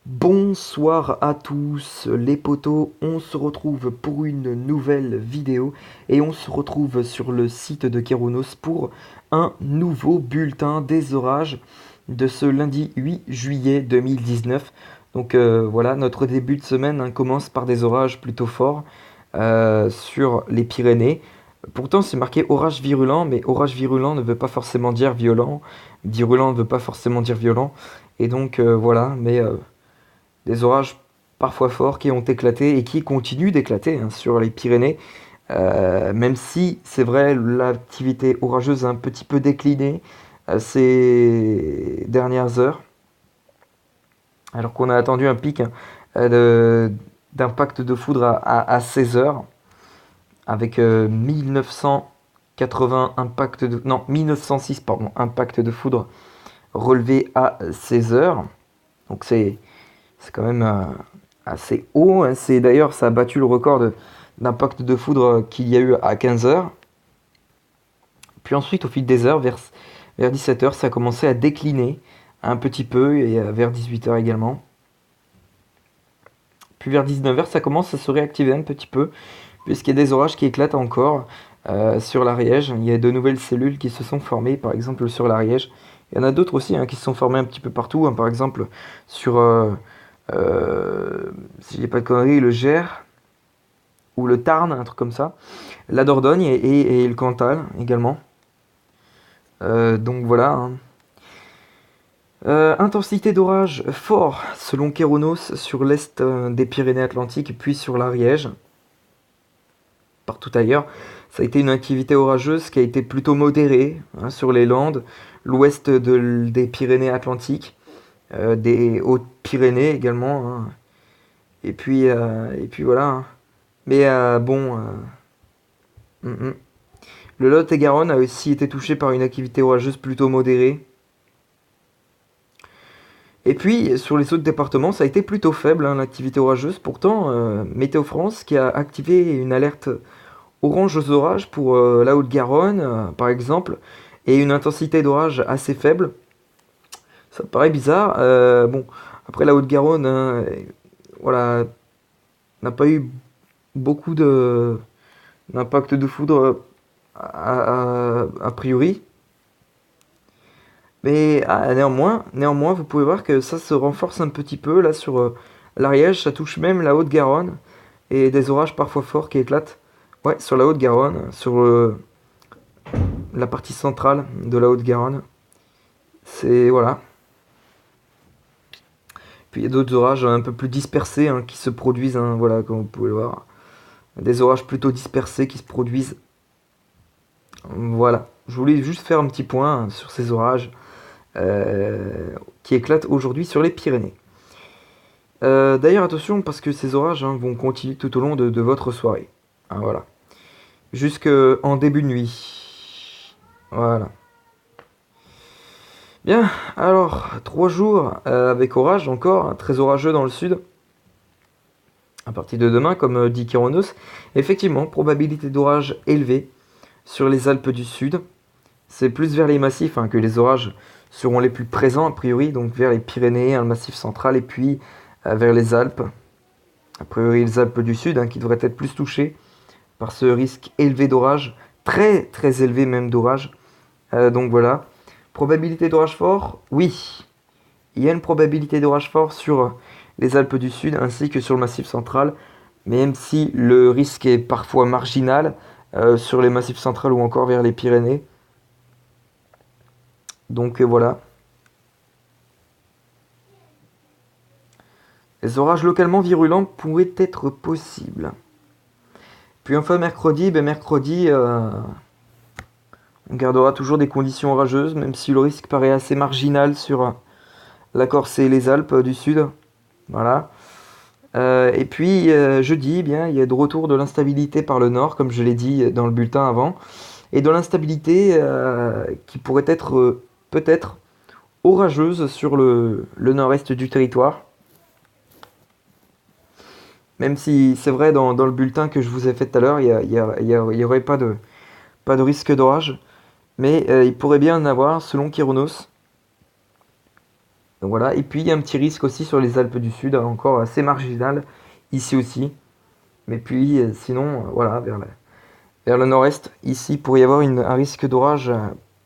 Bonsoir à tous les potos, on se retrouve pour une nouvelle vidéo et on se retrouve sur le site de Keronos pour un nouveau bulletin des orages de ce lundi 8 juillet 2019. Donc voilà, notre début de semaine commence par des orages plutôt forts sur les Pyrénées. Pourtant c'est marqué orage virulent, mais orage virulent ne veut pas forcément dire violent, virulent ne veut pas forcément dire violent. Et donc voilà, mais des orages parfois forts qui ont éclaté et qui continuent d'éclater sur les Pyrénées. Même si c'est vrai, l'activité orageuse a un petit peu décliné ces dernières heures, alors qu'on a attendu un pic d'impact de foudre à 16 heures, avec 1980 impact de, non, 1906 pardon, impact de foudre relevé à 16 heures. Donc c'est quand même assez haut, hein. C'est d'ailleurs, ça a battu le record d'impact de foudre qu'il y a eu à 15 heures. Puis ensuite, au fil des heures, vers 17 heures, ça a commencé à décliner un petit peu, et vers 18 heures également. Puis vers 19 heures, ça commence à se réactiver un petit peu, puisqu'il y a des orages qui éclatent encore sur l'Ariège. Il y a de nouvelles cellules qui se sont formées, par exemple sur l'Ariège. Il y en a d'autres aussi qui se sont formées un petit peu partout, par exemple sur, si je dis pas de conneries, le Gers ou le Tarn, un truc comme ça. La Dordogne et le Cantal également. Donc voilà, hein. Intensité d'orage fort selon Kéronos sur l'est des Pyrénées-Atlantiques puis sur l'Ariège. Partout ailleurs, ça a été une activité orageuse qui a été plutôt modérée sur les Landes, l'ouest des Pyrénées-Atlantiques, des Hautes-Pyrénées également, hein. Et puis voilà, hein. Mais bon, mm, mm. Le Lot-et-Garonne a aussi été touché par une activité orageuse plutôt modérée. Et puis, sur les autres départements, ça a été plutôt faible, l'activité orageuse. Pourtant, Météo France qui a activé une alerte orange aux orages pour la Haute-Garonne, par exemple, et une intensité d'orage assez faible. Ça paraît bizarre. Bon, après la Haute-Garonne, voilà, n'a pas eu beaucoup d'impact de foudre a priori. Mais néanmoins, vous pouvez voir que ça se renforce un petit peu là sur l'Ariège. Ça touche même la Haute-Garonne et des orages parfois forts qui éclatent. Ouais, sur la Haute-Garonne, sur la partie centrale de la Haute-Garonne. C'est voilà. Puis il y a d'autres orages un peu plus dispersés qui se produisent, voilà, comme vous pouvez le voir. Des orages plutôt dispersés qui se produisent. Voilà. Je voulais juste faire un petit point sur ces orages qui éclatent aujourd'hui sur les Pyrénées. D'ailleurs, attention, parce que ces orages vont continuer tout au long de votre soirée. Voilà. Jusqu'en début de nuit. Voilà. Bien, alors, 3 jours avec orage encore, très orageux dans le sud. À partir de demain, comme dit Kéronos, effectivement, probabilité d'orage élevée sur les Alpes du Sud. C'est plus vers les massifs que les orages seront les plus présents, a priori, donc vers les Pyrénées, le massif central, et puis vers les Alpes. A priori, les Alpes du Sud, qui devraient être plus touchées par ce risque élevé d'orage, très très élevé même d'orage. Donc voilà. Probabilité d'orage fort, oui. Il y a une probabilité d'orage fort sur les Alpes du Sud ainsi que sur le massif central, même si le risque est parfois marginal sur les massifs centrales ou encore vers les Pyrénées. Donc voilà. Les orages localement virulents pourraient être possibles. Puis enfin mercredi, on gardera toujours des conditions orageuses, même si le risque paraît assez marginal sur la Corse et les Alpes du Sud. Voilà. Et puis jeudi, il y a de retour de l'instabilité par le nord, comme je l'ai dit dans le bulletin avant, et de l'instabilité qui pourrait être peut-être orageuse sur le nord-est du territoire. Même si c'est vrai dans le bulletin que je vous ai fait tout à l'heure, il y aurait pas de risque d'orage, mais il pourrait bien en avoir selon Kéronos. Donc voilà, et puis il y a un petit risque aussi sur les Alpes du Sud, encore assez marginal, ici aussi. Mais puis sinon, voilà, vers le nord-est, ici, il pourrait y avoir un risque d'orage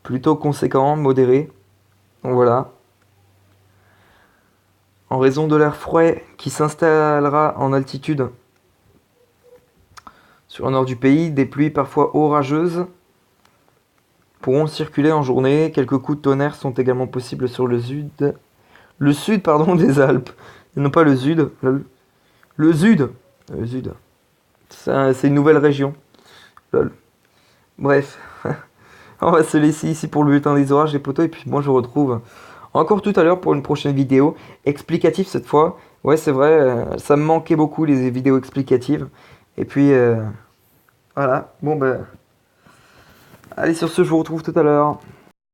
plutôt conséquent, modéré. Donc voilà. En raison de l'air froid qui s'installera en altitude sur le nord du pays, des pluies parfois orageuses pourront circuler en journée. Quelques coups de tonnerre sont également possibles sur le sud pardon, des Alpes. Et non pas le sud. Le sud. Le sud. C'est une nouvelle région. Lol. Bref. On va se laisser ici pour le bulletin des orages, les potos. Et puis moi, je vous retrouve encore tout à l'heure pour une prochaine vidéo. Explicative cette fois. Ouais, c'est vrai. Ça me manquait beaucoup les vidéos explicatives. Et puis, voilà. Bon, ben. Allez, sur ce, je vous retrouve tout à l'heure.